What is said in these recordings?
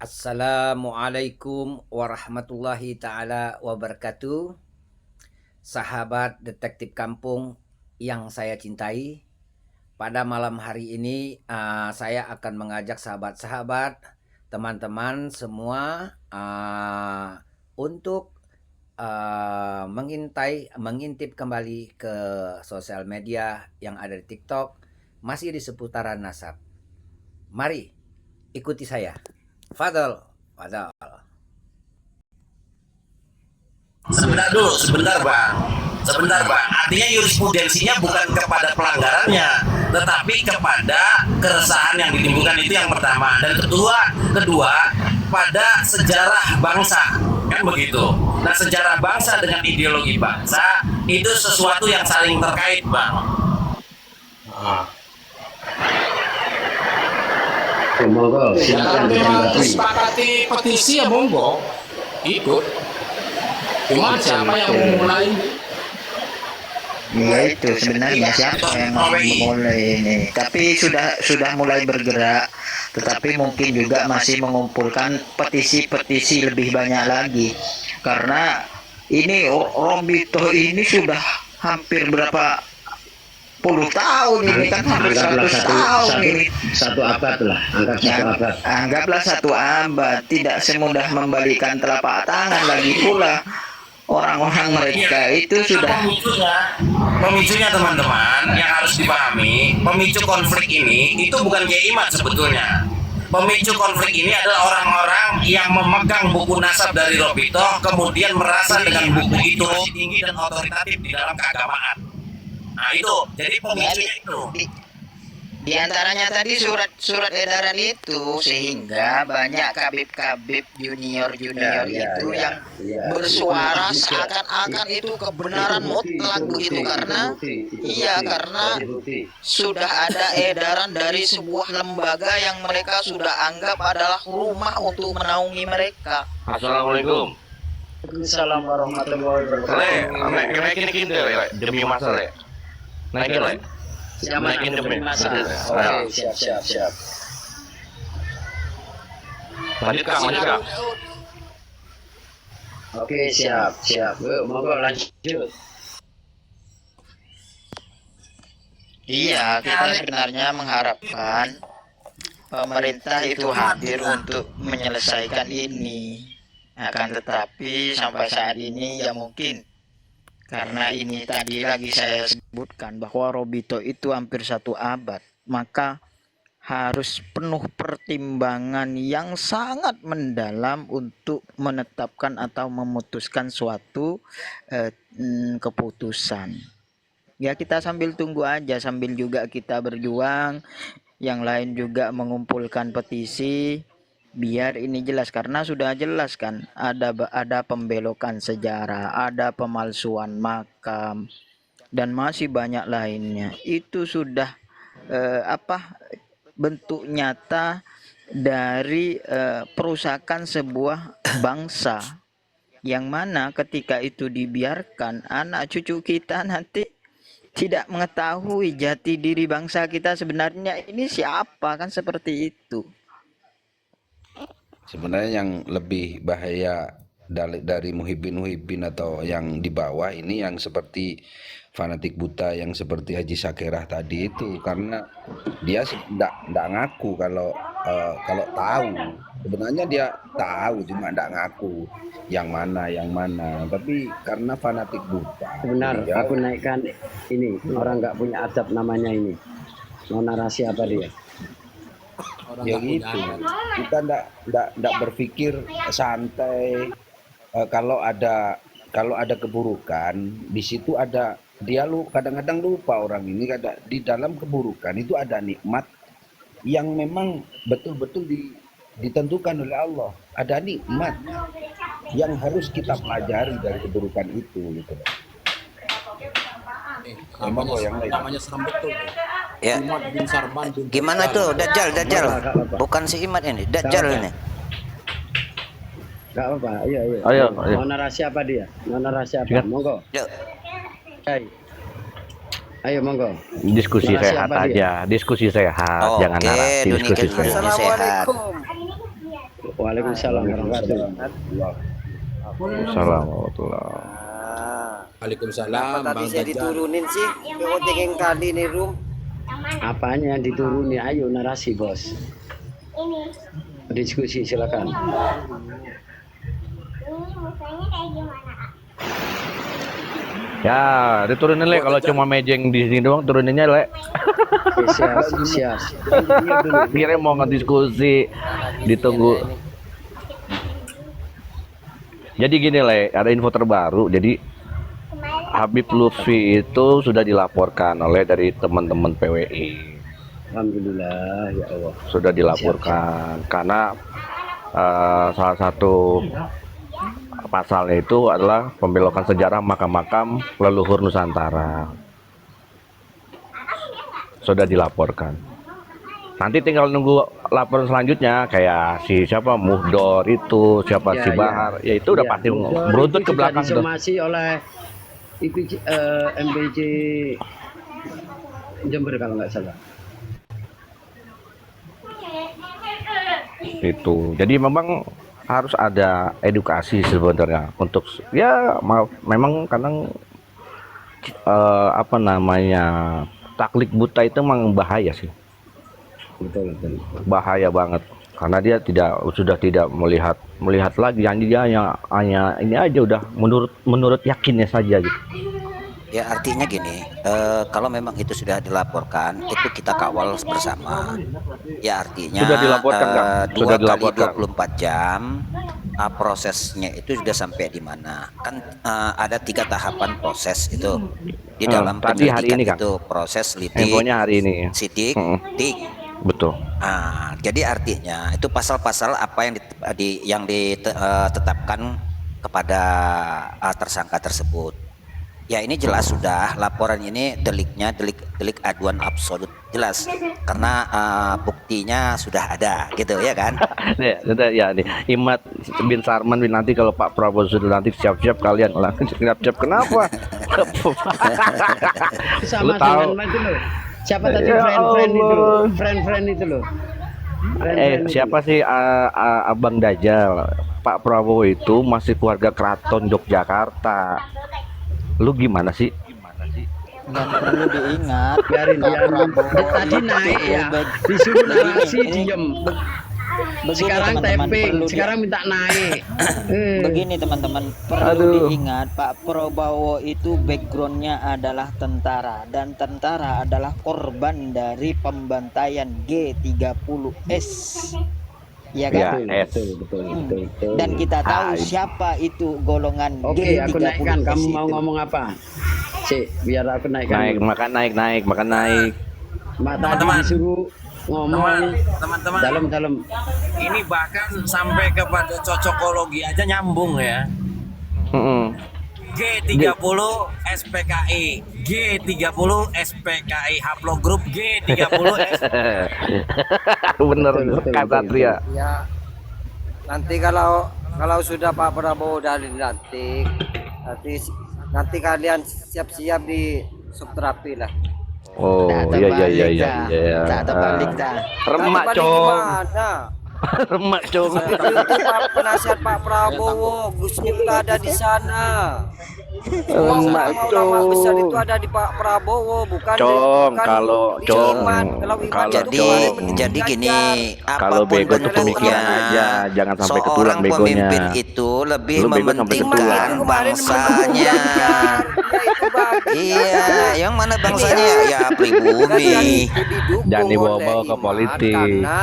Assalamualaikum warahmatullahi taala wabarakatuh. Sahabat detektif kampung yang saya cintai, pada malam hari ini saya akan mengajak sahabat-sahabat, teman-teman semua untuk mengintip kembali ke sosial media yang ada di TikTok, masih di seputaran nasab. Mari ikuti saya. Fadal. Sebentar bang. Artinya jurisprudensinya bukan kepada pelanggarannya, tetapi kepada keresahan yang ditimbulkan, itu yang pertama. Dan kedua pada sejarah bangsa, kan begitu. Nah, sejarah bangsa dengan ideologi bangsa itu sesuatu yang saling terkait, bang. Monggo, silakan memang disepakati petisi ya monggo ikut. Cuma siapa yang memulai? Ya itu sebenarnya siapa yang memulai ini. Tapi sudah mulai bergerak, tetapi mungkin juga masih mengumpulkan petisi-petisi lebih banyak lagi. Karena ini Rombito ini sudah hampir berapa puluh tahun ini, kan hampir 100 tahun ini. Satu abad lah, Anggaplah satu abad. Tidak semudah membalikan telapak tangan lagi pula. Orang-orang mereka itu sudah Pemicunya teman-teman yang harus dipahami, pemicu konflik ini itu bukan Kiai Imad sebetulnya. Pemicu konflik ini adalah orang-orang yang memegang buku nasab dari Rombito, kemudian merasa dengan buku itu tinggi dan otoritatif di dalam keagamaan. Nah itu, jadi pemicunya itu. Di antaranya tadi surat edaran itu, sehingga banyak kabib-kabib junior itu yang bersuara seakan-akan itu kebenaran mutlak begitu, karena sudah ada edaran dari sebuah lembaga yang mereka sudah anggap adalah rumah untuk menaungi mereka. Assalamualaikum. Assalamualaikum warahmatullahi wabarakatuh. Naikin demi masalah. Naikin. Naikin demi masalah. Oke, siap. Lanjutkan. Oke, siap. Monggo lanjut. Iya, kita sebenarnya mengharapkan pemerintah itu hadir untuk menyelesaikan ini. Akan tetapi sampai saat ini ya mungkin karena ini tadi lagi saya sebutkan bahwa Rombito itu hampir satu abad, maka harus penuh pertimbangan yang sangat mendalam untuk menetapkan atau memutuskan suatu keputusan. Ya kita sambil tunggu aja, sambil juga kita berjuang, yang lain juga mengumpulkan petisi biar ini jelas, karena sudah jelas kan ada pembelokan sejarah, ada pemalsuan makam dan masih banyak lainnya. Itu sudah bentuk nyata dari perusakan sebuah bangsa, yang mana ketika itu dibiarkan, anak cucu kita nanti tidak mengetahui jati diri bangsa kita sebenarnya ini siapa, kan seperti itu. Sebenarnya yang lebih bahaya dari muhibbin atau yang di bawah ini, yang seperti fanatik buta yang seperti Haji Sakerah tadi itu, karena dia tidak ngaku kalau tahu. Sebenarnya dia tahu, cuma tidak ngaku yang mana. Tapi karena fanatik buta. Benar, aku naikkan ini. Orang nggak punya adab namanya ini. Mau narasi apa dia? Ya gitu, kita ndak berpikir santai. Kalau ada keburukan di situ, ada dia kadang-kadang lupa orang ini, di dalam keburukan itu ada nikmat yang memang betul-betul ditentukan oleh Allah. Ada nikmat yang harus kita pelajari dari keburukan itu gitu. Namanya serem betul. Ya. Gimana tuh Dajjal? Bukan si Imad ini, Dajjal ini. Gak apa-apa, ayo. Mau narasi apa dia? Monggo. Ayo monggo. Diskusi sehat aja, diskusi sehat, jangan narasi, diskusi sehat. Assalamualaikum. Waalaikumsalam warahmatullahi Assalamualaikum warahmatullahi. Waalaikumsalam Bang Tadi saya Jajal. diturunin sih ke OTG kali nih Rum. Apanya yang dituruni? Ayo narasi bos. Diskusi silakan. Ya, diturunin Le kalau cuma mejeng di sini doang turuninnya Le. Oke, siap. Kira mau ngediskusi, ditunggu. Jadi gini Le, ada info terbaru. Jadi Habib Lutfi itu sudah dilaporkan oleh dari teman-teman PWI. Alhamdulillah ya Allah. Sudah dilaporkan karena salah satu pasalnya itu adalah pembelokan sejarah makam-makam leluhur Nusantara. Sudah dilaporkan. Nanti tinggal nunggu laporan selanjutnya kayak si siapa Muhdor itu, siapa si Bahar, ya itu udah pasti beruntut ke belakang tuh. Disomasi oleh MBJ Jember kalau nggak salah. Itu. Jadi memang harus ada edukasi sebenarnya untuk ya memang kadang apa namanya taklid buta itu memang bahaya sih. Betul. Bahaya banget karena dia sudah tidak melihat lagi, dia hanya ini aja udah menurut yakinnya saja gitu. Ya artinya gini, kalau memang itu sudah dilaporkan, itu kita kawal bersama. Ya artinya Sudah dilaporkan, Kang? Sudah 2 dilaporkan. kali 24 jam prosesnya itu sudah sampai di mana? Kan ada 3 tahapan proses itu di dalam tadi hari penyelidikan ini, Kang. itu proses lidik, Infonya hari ini. sidik, dik. Betul. Jadi artinya itu pasal-pasal apa yang ditetapkan kepada tersangka tersebut. Ya ini jelas sudah laporan ini delik aduan absolut jelas karena buktinya sudah ada gitu ya kan. Ya nih Imad bin Sarman nanti kalau Pak Prabowo sudah nanti siap-siap kalian siap-siap kenapa? Sama tahu. dengan itu loh. Siapa tadi Ya friend itu loh. Siapa sih Abang Dajjal? Pak Prabowo itu masih keluarga keraton Yogyakarta. Lu gimana sih? Dan perlu diingat Biarin Pak dia Prabowo tadi itu naik ya. baik- Disuruh narasi Begini, diem. begini, Sekarang teman-teman, tapping, perlu sekarang minta naik. Begini teman-teman, perlu diingat Pak Prabowo itu backgroundnya adalah tentara dan tentara adalah korban dari pembantaian G30S, ya kan? Ya, Betul. Dan kita tahu Ah, siapa itu golongan Oke, aku G30S naikkan. Kamu mau itu. ngomong apa? Cik, biar aku naikkan. naik. Mak tadi Teman-teman. disuruh ngomong Teman-teman, dalam. ini bahkan sampai kepada cocokologi aja nyambung ya. G30 SPKI, G30 SPKI haplogrup G30 Bener Betul, Kak Satria. Ya nanti kalau sudah Pak Prabowo udah dilantik, nanti kalian siap-siap di subterapi lah. Oh Tak iya. Tak terbalik dah. Remak Nanti balik cong. gimana? Remak cong. Itu Pak penasihat Pak Prabowo, Gus Miftah ada di sana. Semua ulama besar itu ada di Pak Prabowo, bukan Cong, bukan kalau di Cong, Iman. Kalau Iman kalau itu Jadi kemarin mendukung jadi gini, Ganjar. Kalau apapun bego tuh pemikiran aja, jangan sampai ketulang seorang begonya. pemimpin itu lebih Lu bego sampai mementingkan ketulang. Itu kemarin mendukung bangsanya. Ganjar. Ya, itu bagus. Iya, yang mana bangsanya ya pribumi. Didukung Jangan dibawa-bawa oleh ke Iman politik. Karena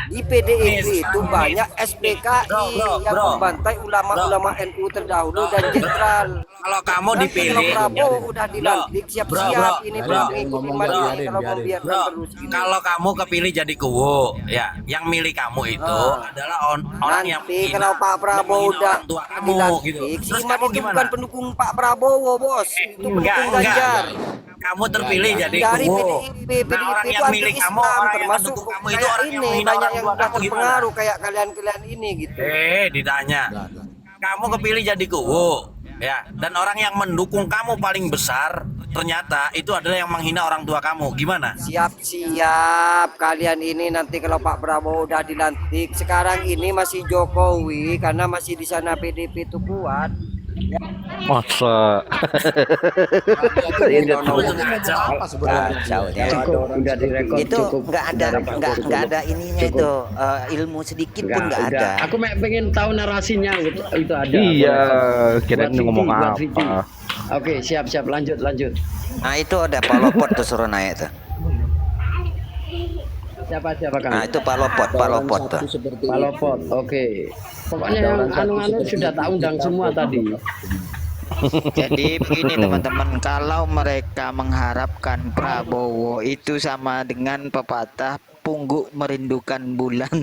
di PDIP itu banyak SPKI yang membantai ulama-ulama NU terdahulu dan jenderal. Kalau kamu Kalau dipilih, Prabowo udah dilantik, siap-siap ini belum ikut Iman bro, ini kalau membiarkan bro, terus ini. kalau kamu kepilih jadi kuwu, ya, yang milih kamu itu adalah orang yang Nanti kalau Pak Prabowo udah orang tua kamu dilantik, gitu. si Terus Iman kamu itu gimana? bukan pendukung Pak Prabowo, bos. Itu pendukung Ganjar. Kamu terpilih jadi Dari kuwu. PDIP Nah, orang itu yang anti milih kamu, Islam, orang yang termasuk mendukung kamu itu kayak orang yang ini menghina banyak orang yang tua udah kamu gimana? terpengaruh kayak kalian ini gitu. Ditanya. Kamu kepilih jadi kuwu, ya. Dan orang yang mendukung kamu paling besar ternyata itu adalah yang menghina orang tua kamu. Gimana? Siap-siap kalian ini nanti kalau Pak Prabowo udah dilantik. Sekarang ini masih Jokowi karena masih di sana PDP itu kuat. Masa Apa sebenarnya? Kacau dia. Cukup, udah direkod Itu cukup. nggak ada ininya itu ilmu sedikit pun nggak ada. Aku pengen tahu narasinya itu ada. iya, kira Buat ngomong Vicky, buat apa? Vicky. Oke, siap lanjut. Nah itu ada Pak Lopot tuh suruh naik tuh. Siapa Kang? Nah itu Pak Lopot tuh. Pak Lopot. Oke. Pokoknya yang anu-anu sudah tak undang semua tadi. Jadi begini teman-teman, kalau mereka mengharapkan Prabowo itu sama dengan pepatah pungguk merindukan bulan.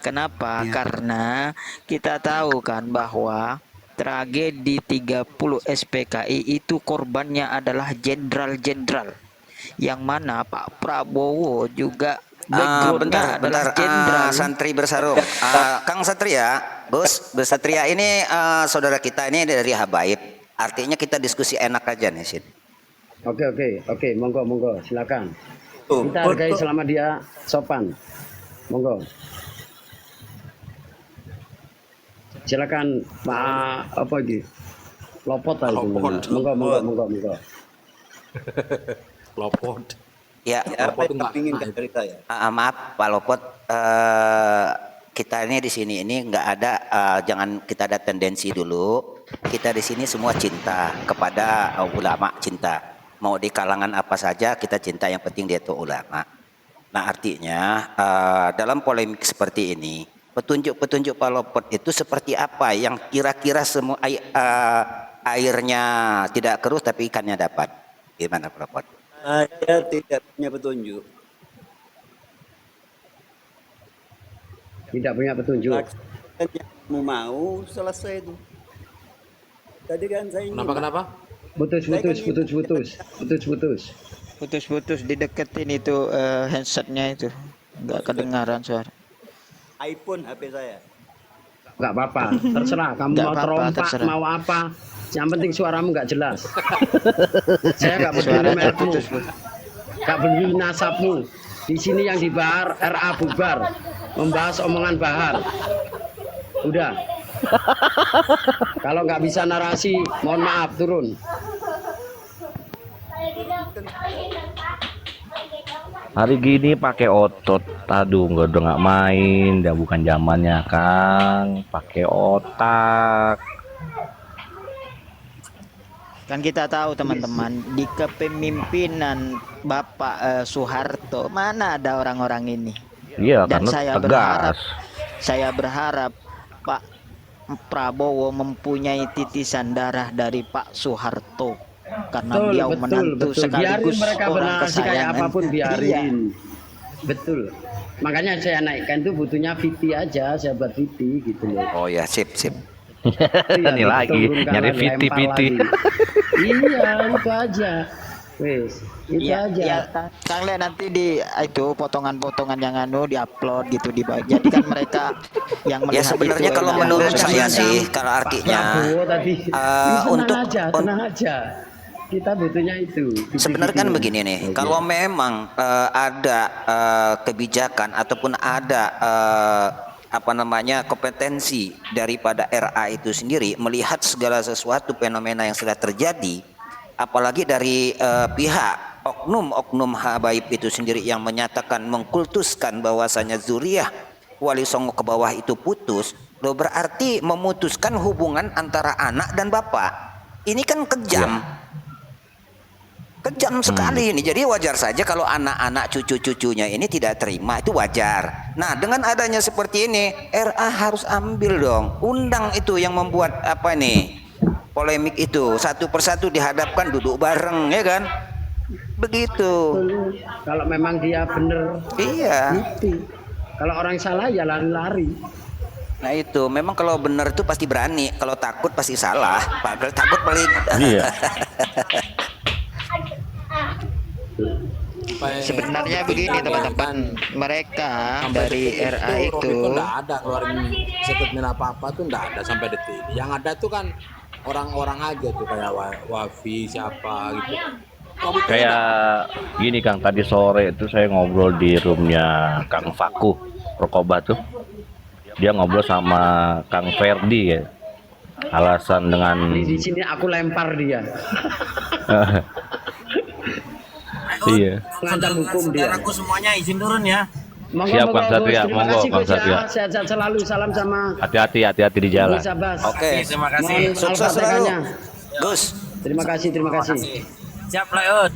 Kenapa? Karena kita tahu kan bahwa tragedi 30 SPKI itu korbannya adalah jenderal-jenderal, yang mana Pak Prabowo juga backgroundnya adalah jenderal. Santri bersarung. Kang Satria, Bos Satria ini saudara kita ini dari Habaib. Artinya kita diskusi enak aja nih, Sid. Oke, monggo, silakan. Kita hargai selama dia sopan. Monggo. Silakan Pak apa iki? Lopot aja. Monggo. Lopot. Ya, Lopot itu nggak cerita ya. maaf Pak Lopot, kita ini di sini ini nggak ada, jangan kita ada tendensi dulu. Kita di sini semua cinta kepada ulama, cinta. Mau di kalangan apa saja kita cinta, yang penting dia itu ulama. Nah artinya dalam polemik seperti ini, petunjuk Pak Lopot itu seperti apa yang kira-kira semua airnya tidak keruh tapi ikannya dapat. Gimana Pak Lopot? Saya tidak punya petunjuk. Tidak punya petunjuk. Laksanakan yang mau selesai itu. Tadi kan saya ingin. Kenapa? Putus dideketin itu handsetnya itu, nggak kedengaran suara. iPhone HP saya. Nggak apa-apa, terserah. Kamu Nggak mau apa-apa, terompak, terserah. mau apa. Yang penting suaramu nggak jelas. Saya nggak peduli Suaranya merekmu, putus. nggak peduli nasabmu. Di sini yang dibahar RA bubar, membahas omongan Bahar. Udah. Kalau nggak bisa narasi, mohon maaf turun. Hari gini pakai otot, aduh nggak main, udah bukan zamannya Kang, pakai otak. Kan kita tahu teman-teman, di kepemimpinan Bapak Soeharto mana ada orang-orang ini. Iya, Dan karena saya berharap Pak Prabowo mempunyai titisan darah dari Pak Soeharto, karena beliau menantu Biarin sekaligus mereka orang bernarasi kayak kesayangan. apapun, biarin. Iya. Betul. Makanya saya naikkan itu butuhnya VT aja, saya buat VT gitu loh. Oh ya, sip. Iya, Ini lagi turunkan nyari lagi, lempar VT. lagi. Iya, itu aja. Wes, itu Iya, aja. iya, Kang Le, nanti di itu potongan-potongan yang diupload gitu jadi kan mereka yang Ya melihat sebenarnya itu kalau enak. menurut Jangan saya macam sih, kalau Pak artinya Prabowo tadi. untuk tenang aja. Kita butuhnya itu. sebenarnya kan begini nih, kalau memang ada kebijakan ataupun ada kompetensi daripada RA itu sendiri melihat segala sesuatu fenomena yang sudah terjadi, apalagi dari pihak oknum Habaib itu sendiri yang menyatakan mengkultuskan bahwasanya zuriyah Wali Songo ke bawah itu putus, lo berarti memutuskan hubungan antara anak dan bapak. Ini kan kejam. Kejam sekali ini. Jadi wajar saja kalau anak-anak cucu-cucunya ini tidak terima, itu wajar. Nah, dengan adanya seperti ini, RA harus ambil dong. Undang itu yang membuat polemik itu. Satu persatu dihadapkan, duduk bareng, ya kan? Begitu. Kalau memang dia benar. Iya. Gitu. Kalau orang salah ya lari-lari. Nah itu, memang kalau benar itu pasti berani. Kalau takut pasti salah. Padahal takut paling. Iya. Sebenarnya begini teman-teman, mereka dari RA itu nggak ada keluarin statement apa-apa tuh, nggak ada sampai detik ini. Yang ada tuh kan orang-orang aja tuh kayak Wafi siapa gitu. Kayak gini Kang, tadi sore itu saya ngobrol di roomnya Kang Faku Rokoba tuh. Dia ngobrol sama Kang Ferdi ya. Alasan dengan Di sini aku lempar dia. iya. Lancar hukum dia. Saudaraku semuanya izin turun ya. Monggo, Siap, monggo, Kang Satria. Gus. Terima Monggo, kasih, Kang Gus, ya. Satria. Sehat-sehat selalu. Salam sama Hati-hati di jalan. Gus Abbas. Oke. Terima kasih. Mohon Sukses selalu. Al-Fatihahnya. Gus. Terima kasih. Siap Leut.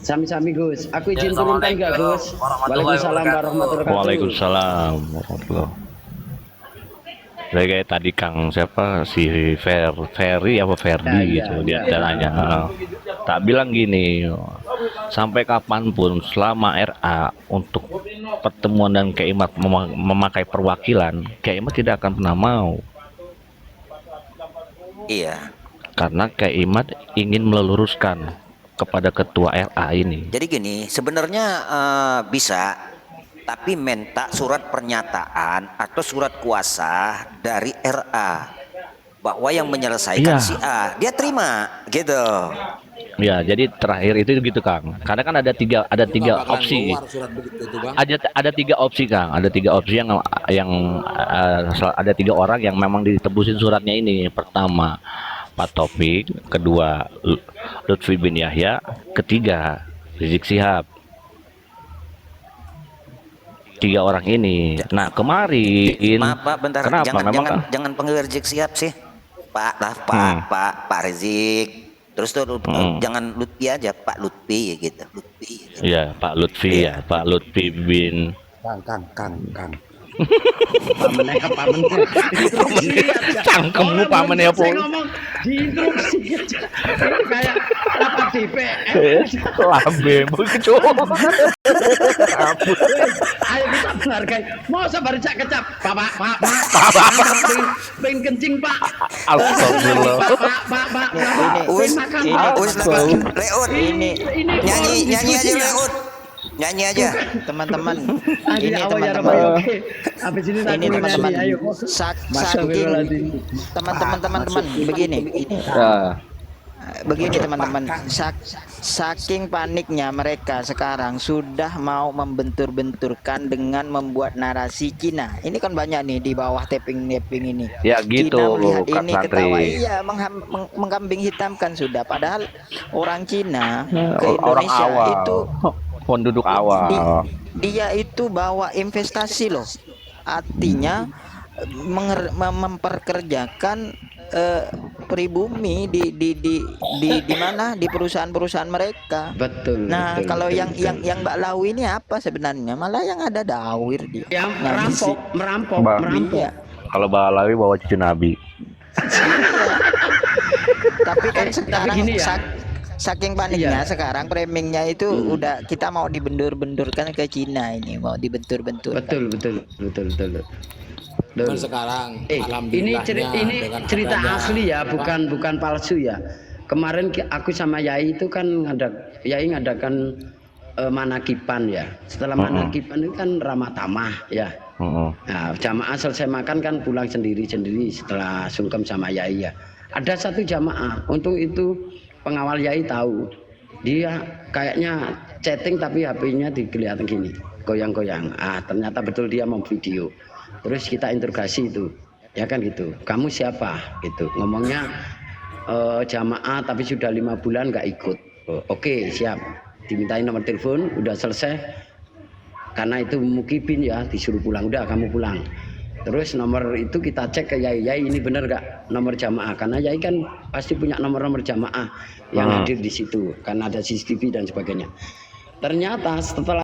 Sami-sami Gus. Aku izin Ya, turunkan enggak Gus? Waalaikumsalam warahmatullahi wabarakatuh. Waalaikumsalam warahmatullahi. Saya kayak tadi Kang siapa si Ferry apa Ferdi gitu dia nanya. Tak bilang gini, sampai kapanpun selama RA untuk pertemuan dan Keimat memakai perwakilan, Keimat tidak akan pernah mau. Iya. Karena Keimat ingin meluruskan kepada ketua RA ini. Jadi gini, sebenarnya bisa, tapi minta surat pernyataan atau surat kuasa dari RA bahwa yang menyelesaikan Iya. si A, dia terima gitu. Ya, jadi terakhir itu gitu Kang. Karena kan ada tiga opsi. Ada tiga opsi Kang. Ada tiga opsi yang ada 3 orang yang memang ditebusin suratnya ini. Pertama Pak Taufik, kedua Lutfi bin Yahya, ketiga Rizik Sihab. 3 orang ini. Nah kemarin, Maaf Pak, bentar. kenapa? Memang Jangan panggil Rizik Sihab sih. Pak Rizik. Terus tuh jangan Lutfi aja, Pak Lutfi gitu. Lutfi. ya Pak Lutfi ya, Pak Lutfi bin Kang. Pamennya. cangkemmu pamen ya Saya Pol. ngomong diinstruksi aja. Itu kayak apa DPR. Lambe begitu. Ayo kita menghargai. Mau sabar cak kecap. Pak. Pengen kencing Pak. Astagfirullah. Pak. Wis, Makan, Pak. Leut. Ini Nyanyi aja diskusi ya. Leut. Nyanyi aja. Teman-teman, Aduh, ini ya Allah, ya teman-teman, Rabbi. Oke. Habis ini ini aku teman-teman, nyanyi. Ayo. saking teman-teman begini, teman-teman, saking paniknya mereka sekarang sudah mau membentur-benturkan dengan membuat narasi Cina. Ini kan banyak nih di bawah tapping ini. Ya gitu, Cina melihat Kak ini Santri. ketawa, iya mengkambing hitamkan sudah. Padahal orang Cina ke Orang Indonesia awal, itu penduduk awal. dia itu bawa investasi loh, artinya memperkerjakan pribumi di mana di perusahaan-perusahaan mereka. Betul. Nah, betul, kalau betul, yang betul. Mbak Lawi ini apa sebenarnya? Malah yang ada dawir dia. Yang Ngabisi. merampok. Iya. Kalau Balawi bawa cucu Nabi. Tapi kan sekarang gini ya. saking paniknya Iya. sekarang framingnya itu udah kita mau dibentur-benturkan ke Cina ini, mau dibentur-bentur. Betul. Dan sekarang ini alhamdulillahnya cerita dengan asli ya, bukan palsu ya. Kemarin aku sama Yai itu kan Yai ngadakan manakipan ya. Setelah manakipan itu kan ramah tamah ya. Nah, jamaah selesai makan kan pulang sendiri-sendiri setelah sungkem sama Yai ya. Ada satu jamaah, untung itu pengawal Yai tahu. Dia kayaknya chatting tapi HP-nya dikelihatan gini, goyang-goyang. Ternyata betul dia mau video. Terus kita interogasi itu, ya kan gitu. Kamu siapa? Gitu. Ngomongnya jamaah tapi sudah 5 bulan nggak ikut. Oke, siap. Dimintain nomor telepon, udah selesai. Karena itu mukibin ya, disuruh pulang. Udah kamu pulang. Terus nomor itu kita cek ke Yai. Yai ini bener nggak nomor jamaah? Karena Yai kan pasti punya nomor-nomor jamaah yang hadir di situ. Karena ada CCTV dan sebagainya. Ternyata setelah